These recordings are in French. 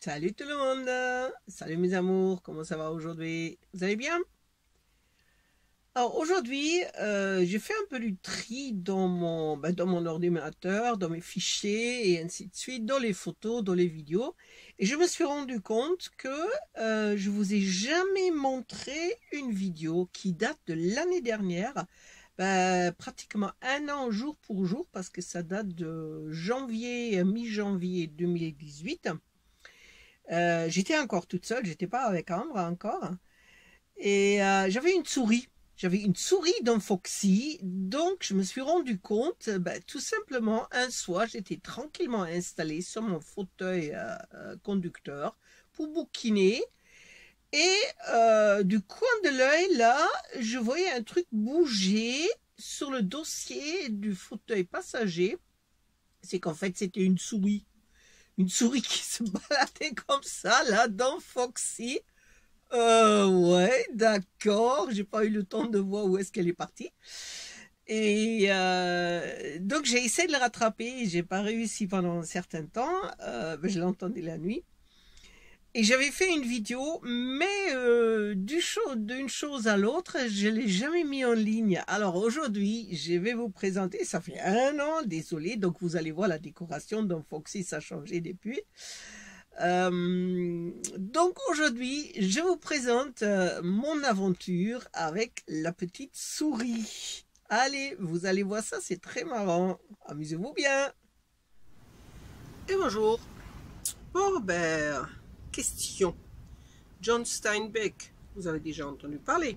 Salut tout le monde, salut mes amours, comment ça va aujourd'hui? Vous allez bien? Alors aujourd'hui, j'ai fait un peu du tri dans mon ordinateur, dans mes fichiers et ainsi de suite, dans les photos, dans les vidéos. Et je me suis rendu compte que je vous ai jamais montré une vidéo qui date de l'année dernière, pratiquement un an jour pour jour, parce que ça date de janvier, mi-janvier 2018. J'étais encore toute seule, j'étais pas avec Ambre encore. Et j'avais une souris. J'avais une souris dans Foxy, donc je me suis rendu compte, tout simplement, un soir, j'étais tranquillement installée sur mon fauteuil conducteur pour bouquiner. Et du coin de l'œil, là, je voyais un truc bouger sur le dossier du fauteuil passager. C'est qu'en fait, c'était une souris. Une souris qui se baladait comme ça, là, dans Foxy. Ouais, d'accord. J'ai pas eu le temps de voir où est-ce qu'elle est partie. Et donc, j'ai essayé de le rattraper. J'ai pas réussi pendant un certain temps. Je l'entendais la nuit. Et j'avais fait une vidéo, mais d'une chose à l'autre, je l'ai jamais mis en ligne. Alors aujourd'hui, je vais vous présenter, ça fait un an, désolé, donc vous allez voir la décoration dans Foxy, ça a changé depuis. Donc aujourd'hui, je vous présente mon aventure avec la petite souris. Allez, vous allez voir ça, c'est très marrant. Amusez-vous bien. Et bonjour. Bon, question. John Steinbeck, vous avez déjà entendu parler.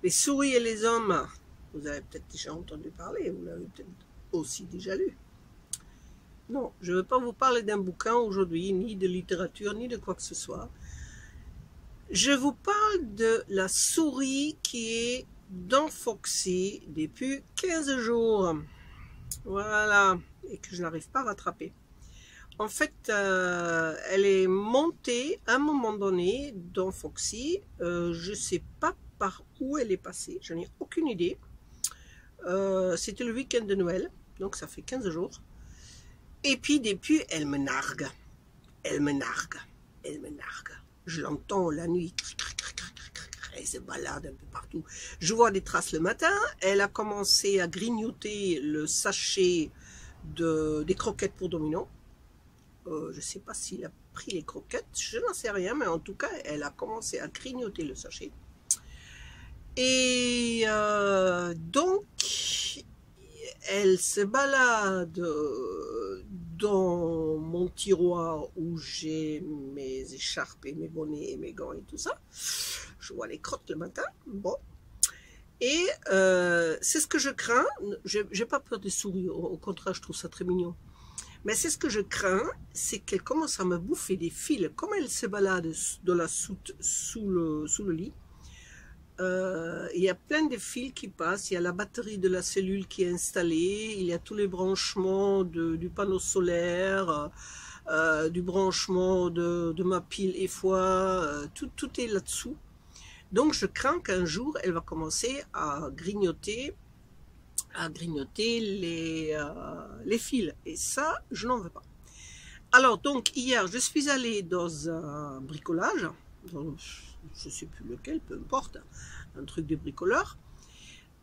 Les souris et les hommes, vous avez peut-être déjà entendu parler, vous l'avez peut-être aussi déjà lu. Non, je ne veux pas vous parler d'un bouquin aujourd'hui, ni de littérature, ni de quoi que ce soit. Je vous parle de la souris qui est dans Foxy depuis 15 jours. Voilà, et que je n'arrive pas à rattraper. En fait, elle est montée à un moment donné dans Foxy. Je ne sais pas par où elle est passée. Je n'ai aucune idée. C'était le week-end de Noël. Donc ça fait 15 jours. Et puis depuis, elle me nargue. Elle me nargue. Elle me nargue. Je l'entends la nuit. Elle se balade un peu partout. Je vois des traces le matin. Elle a commencé à grignoter le sachet des croquettes pour Domino. Je ne sais pas s'il a pris les croquettes, je n'en sais rien, mais en tout cas, elle a commencé à grignoter le sachet. Et donc, elle se balade dans mon tiroir où j'ai mes écharpes et mes bonnets et mes gants et tout ça. Je vois les crottes le matin. Bon. Et c'est ce que je crains. Je n'ai pas peur des souris, au contraire, je trouve ça très mignon. Mais c'est ce que je crains, c'est qu'elle commence à me bouffer des fils. Comme elle se balade de la soute sous le lit, il y a plein de fils qui passent. Il y a la batterie de la cellule qui est installée. Il y a tous les branchements du panneau solaire, du branchement de ma pile EFOI. Tout est là-dessous. Donc je crains qu'un jour, elle va commencer à grignoter les fils. Et ça, je n'en veux pas. Alors, donc, hier, je suis allée dans un bricolage, je ne sais plus lequel, peu importe, un truc de bricoleur,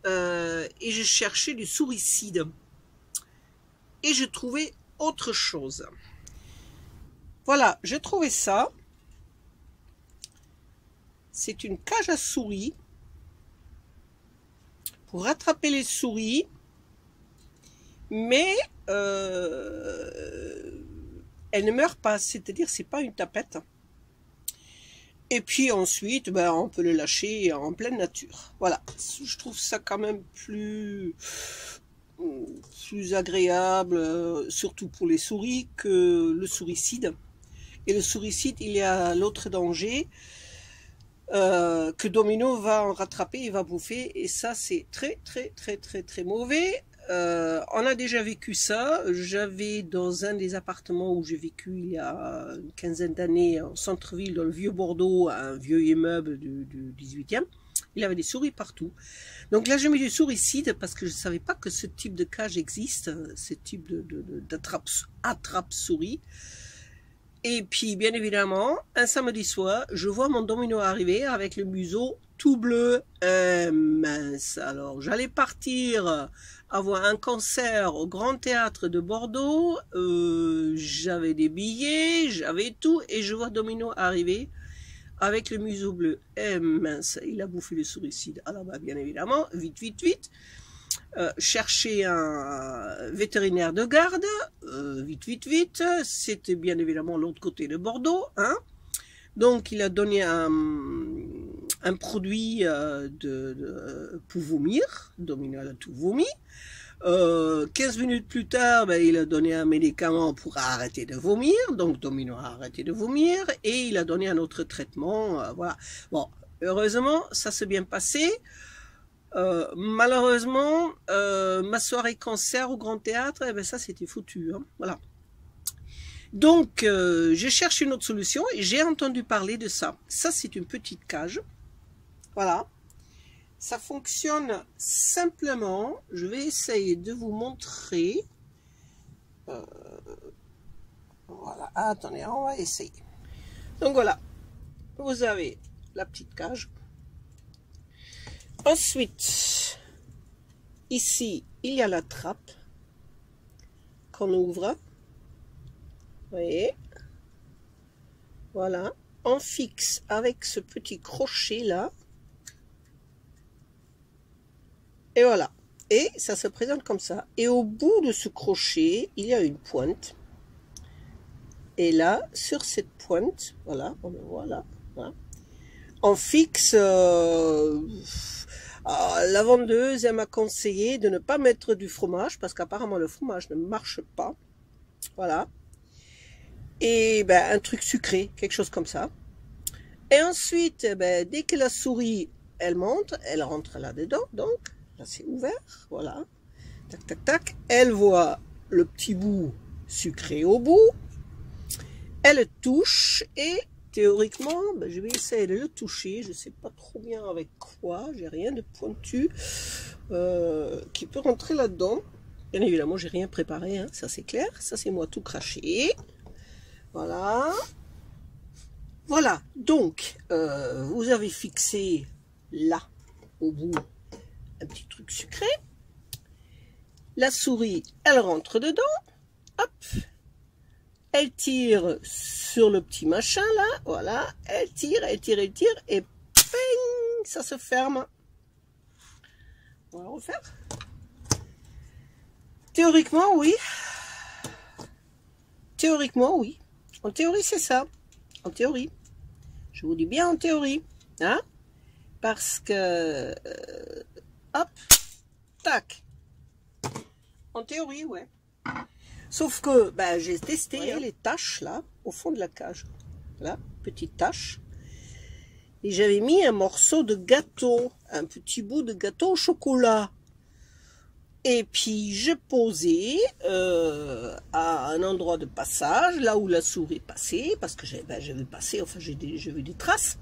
et je cherchais du souricide. Et je trouvais autre chose. Voilà, j'ai trouvé ça. C'est une cage à souris. Pour rattraper les souris, mais elle ne meurt pas, c'est-à-dire c'est pas une tapette. Et puis ensuite, on peut le lâcher en pleine nature. Voilà, je trouve ça quand même plus agréable, surtout pour les souris, que le souricide. Et le souricide, il y a l'autre danger, que Domino va en rattraper et va bouffer, et ça c'est très mauvais. On a déjà vécu ça. J'avais dans un des appartements où j'ai vécu il y a une quinzaine d'années en centre-ville dans le vieux Bordeaux, un vieux immeuble du 18e, il avait des souris partout. Donc là j'ai mis du souricide parce que je ne savais pas que ce type de cage existe, ce type d'attrape-souris. Et puis, bien évidemment, un samedi soir, je vois mon domino arriver avec le museau tout bleu. Mince, alors j'allais partir avoir un concert au Grand Théâtre de Bordeaux. J'avais des billets, j'avais tout, et je vois Domino arriver avec le museau bleu. Mince, il a bouffé le souricide. Alors, bah, bien évidemment, vite, vite, vite. Chercher un vétérinaire de garde, vite, vite, vite. C'était bien évidemment l'autre côté de Bordeaux, hein. Donc, il a donné un produit pour vomir. Domino a tout vomi. 15 minutes plus tard, ben, il a donné un médicament pour arrêter de vomir. Donc, Domino a arrêté de vomir. Et il a donné un autre traitement. Voilà. Bon, heureusement, ça s'est bien passé. Malheureusement, ma soirée concert au Grand Théâtre, eh ben ça c'était foutu, hein. Voilà. Donc, je cherche une autre solution et j'ai entendu parler de ça. Ça, c'est une petite cage. Voilà. Ça fonctionne simplement. Je vais essayer de vous montrer. Voilà. Attendez, on va essayer. Donc voilà. Vous avez la petite cage. Ensuite, ici, il y a la trappe qu'on ouvre. Vous voyez? Voilà. On fixe avec ce petit crochet là. Et voilà. Et ça se présente comme ça. Et au bout de ce crochet, il y a une pointe. Et là, sur cette pointe, voilà, on le voit là. Voilà. On fixe... la vendeuse, elle m'a conseillé de ne pas mettre du fromage parce qu'apparemment le fromage ne marche pas. Voilà. Et ben, un truc sucré, quelque chose comme ça. Et ensuite, ben, dès que la souris, elle monte, elle rentre là-dedans. Donc, là c'est ouvert. Voilà. Tac, tac, tac. Elle voit le petit bout sucré au bout. Elle touche et... théoriquement, ben, je vais essayer de le toucher. Je ne sais pas trop bien avec quoi. J'ai rien de pointu qui peut rentrer là-dedans. Bien évidemment, j'ai rien préparé. Hein, ça, c'est clair. Ça, c'est moi tout craché. Voilà. Voilà. Donc, vous avez fixé là, au bout, un petit truc sucré. La souris, elle rentre dedans. Hop. Elle tire sur le petit machin là, voilà, elle tire, et ping, ça se ferme. On va refaire. Théoriquement, oui. Théoriquement, oui. En théorie, c'est ça. En théorie. Je vous dis bien en théorie. Hein? Parce que... hop, tac. En théorie, ouais. Sauf que ben, j'ai testé les taches là, au fond de la cage. Là, petite tache. Et j'avais mis un morceau de gâteau, un petit bout de gâteau au chocolat. Et puis j'ai posé à un endroit de passage, là où la souris passait, parce que j'avais passé, enfin j'ai vu des traces.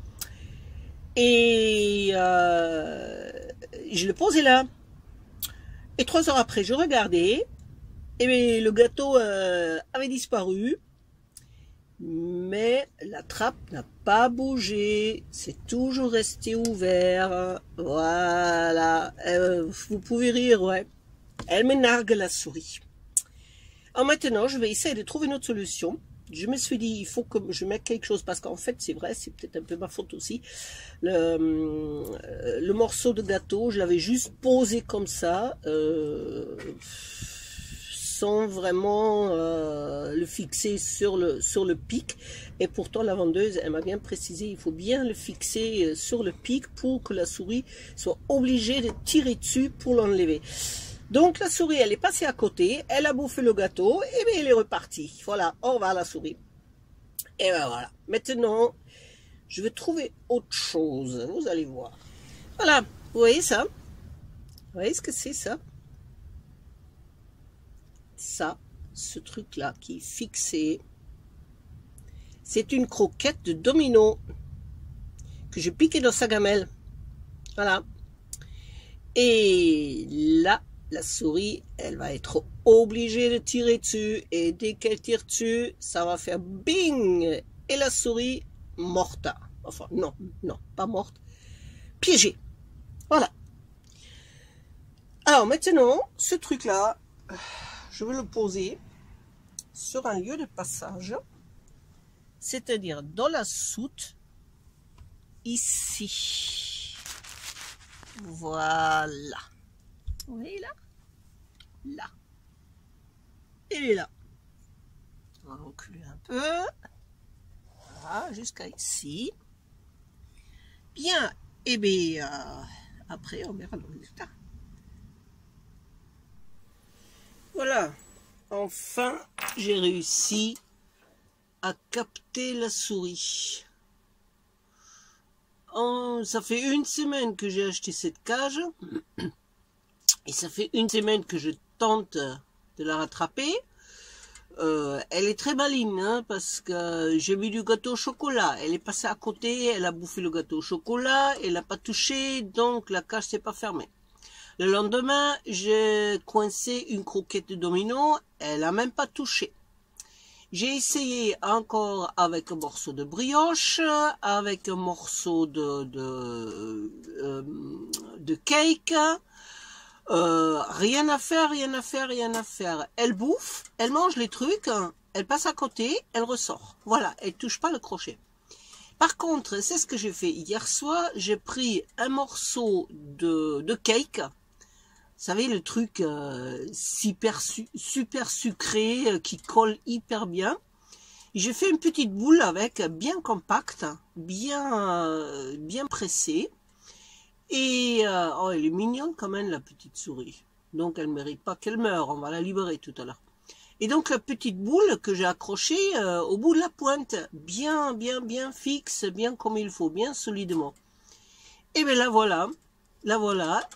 Et je l'ai posé là. Et 3 heures après, je regardais. Et bien, le gâteau avait disparu, mais la trappe n'a pas bougé, c'est toujours resté ouvert. Voilà, vous pouvez rire, ouais. Elle me nargue la souris. Alors maintenant, je vais essayer de trouver une autre solution. Je me suis dit, il faut que je mette quelque chose, parce qu'en fait, c'est vrai, c'est peut-être un peu ma faute aussi. Le morceau de gâteau, je l'avais juste posé comme ça. Sans vraiment le fixer sur le pic. Et pourtant, la vendeuse, elle m'a bien précisé, il faut bien le fixer sur le pic pour que la souris soit obligée de tirer dessus pour l'enlever. Donc, la souris, elle est passée à côté, elle a bouffé le gâteau, et bien, elle est repartie. Voilà, au revoir la souris. Et ben voilà. Maintenant, je vais trouver autre chose. Vous allez voir. Voilà, vous voyez ça? Vous voyez ce que c'est ça? Ça, ce truc là qui est fixé, c'est une croquette de Domino que j'ai piqué dans sa gamelle. Voilà. Et là, la souris, elle va être obligée de tirer dessus. Et dès qu'elle tire dessus, ça va faire bing. Et la souris, morte. Enfin, non, non, pas morte. Piégée. Voilà. Alors maintenant, ce truc-là, je vais le poser sur un lieu de passage. C'est-à-dire dans la soute, ici. Voilà. Vous voyez là? Là. Elle est là. On va reculer un peu. Voilà, jusqu'à ici. Bien. Et bien, après, on verra le résultat. Voilà. Enfin, j'ai réussi à capter la souris. Ça fait une semaine que j'ai acheté cette cage. Et ça fait une semaine que je tente de la rattraper. Elle est très maligne, hein, parce que j'ai mis du gâteau au chocolat. Elle est passée à côté, elle a bouffé le gâteau au chocolat, elle n'a pas touché, donc la cage s'est pas fermée. Le lendemain, j'ai coincé une croquette de domino, elle a même pas touché. J'ai essayé encore avec un morceau de brioche, avec un morceau de cake. Rien à faire, rien à faire, rien à faire. Elle bouffe, elle mange les trucs, elle passe à côté, elle ressort. Voilà, elle touche pas le crochet. Par contre, c'est ce que j'ai fait hier soir. J'ai pris un morceau de cake. Vous savez, le truc super sucré qui colle hyper bien. J'ai fait une petite boule avec, bien compacte, bien pressée. Et oh, elle est mignonne quand même, la petite souris. Donc elle ne mérite pas qu'elle meure, on va la libérer tout à l'heure. Et donc la petite boule que j'ai accrochée au bout de la pointe, bien fixe, bien comme il faut, bien solidement. Et bien la voilà,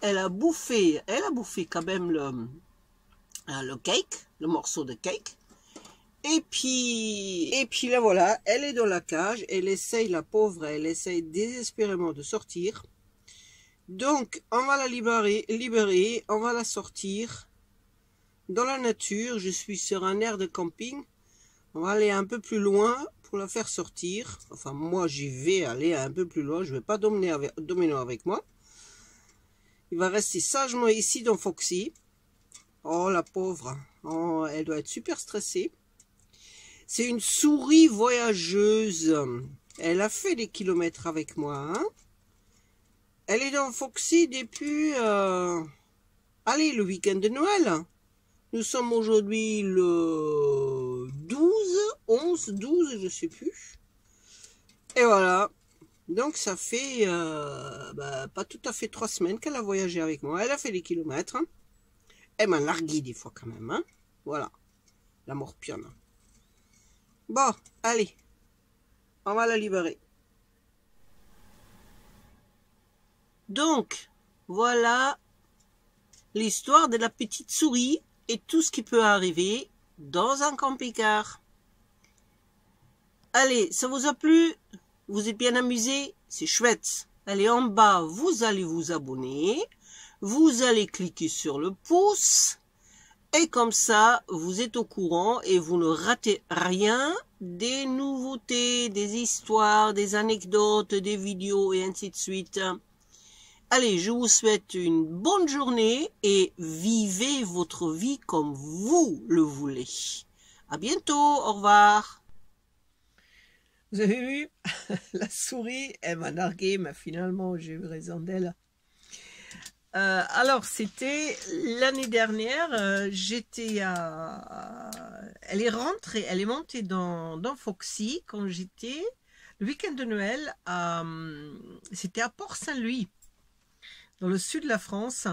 elle a bouffé quand même le cake, le morceau de cake. Et puis la voilà, elle est dans la cage, elle essaye, la pauvre, elle essaye désespérément de sortir. Donc, on va la libérer, on va la sortir dans la nature. Je suis sur un aire de camping. On va aller un peu plus loin pour la faire sortir. Enfin, moi, j'y vais aller un peu plus loin. Je ne vais pas domino avec moi. Il va rester sagement ici dans Foxy. Oh, la pauvre. Oh, elle doit être super stressée. C'est une souris voyageuse. Elle a fait des kilomètres avec moi, hein. Elle est dans Foxy depuis, allez, le week-end de Noël. Nous sommes aujourd'hui le 12, je sais plus. Et voilà. Donc ça fait, pas tout à fait 3 semaines qu'elle a voyagé avec moi. Elle a fait des kilomètres. Hein. Elle m'a largué des fois quand même. Hein. Voilà. La morpionne. Bon, allez. On va la libérer. Donc, voilà l'histoire de la petite souris et tout ce qui peut arriver dans un camping-car. Allez, ça vous a plu? Vous êtes bien amusés? C'est chouette. Allez, en bas, vous allez vous abonner. Vous allez cliquer sur le pouce. Et comme ça, vous êtes au courant et vous ne ratez rien des nouveautés, des histoires, des anecdotes, des vidéos et ainsi de suite. Allez, je vous souhaite une bonne journée et vivez votre vie comme vous le voulez. À bientôt, au revoir. Vous avez vu, la souris, elle m'a nargué, mais finalement, j'ai eu raison d'elle. Alors, c'était l'année dernière, elle est rentrée, elle est montée dans Foxy quand j'étais, le week-end de Noël, c'était à Port-Saint-Louis. Dans le sud de la France.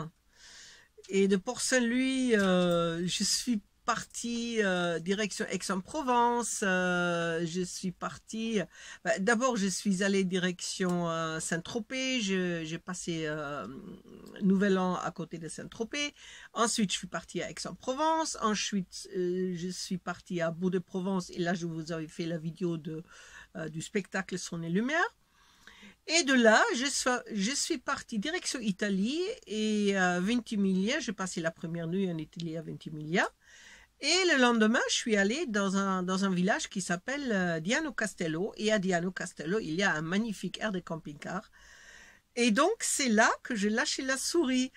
Et de Port-Saint-Louis, je suis partie direction Aix-en-Provence. Je suis partie... D'abord, je suis allée direction Saint-Tropez. J'ai passé Nouvel An à côté de Saint-Tropez. Ensuite, je suis partie à Aix-en-Provence. Ensuite, je suis partie à Beau-de-Provence. Et là, je vous avais fait la vidéo du spectacle Son et Lumière. Et de là, je suis partie direction Italie et à Ventimiglia, j'ai passé la première nuit en Italie à Ventimiglia. Et le lendemain, je suis allée dans un village qui s'appelle Diano Castello. Et à Diano Castello, il y a un magnifique aire de camping-car. Et donc, c'est là que j'ai lâché la souris.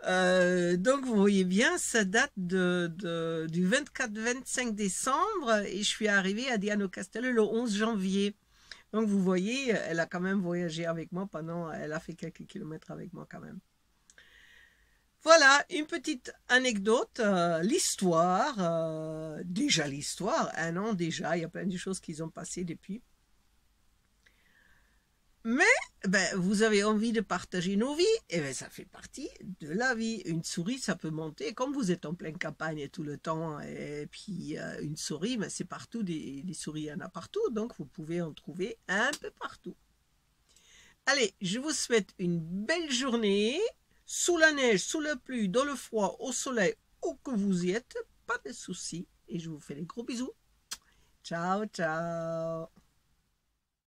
Donc, vous voyez bien, ça date du 24-25 décembre et je suis arrivée à Diano Castello le 11 janvier. Donc, vous voyez, elle a quand même voyagé avec moi elle a fait quelques kilomètres avec moi quand même. Voilà, une petite anecdote, l'histoire, déjà l'histoire, un an déjà, il y a plein de choses qui ont passé depuis. Mais ben, vous avez envie de partager nos vies, et ben, ça fait partie de la vie. Une souris, ça peut monter, comme vous êtes en pleine campagne tout le temps, et puis une souris, ben, c'est partout, des souris, il y en a partout, donc vous pouvez en trouver un peu partout. Allez, je vous souhaite une belle journée, sous la neige, sous la pluie, dans le froid, au soleil, où que vous y êtes, pas de soucis, et je vous fais des gros bisous. Ciao, ciao.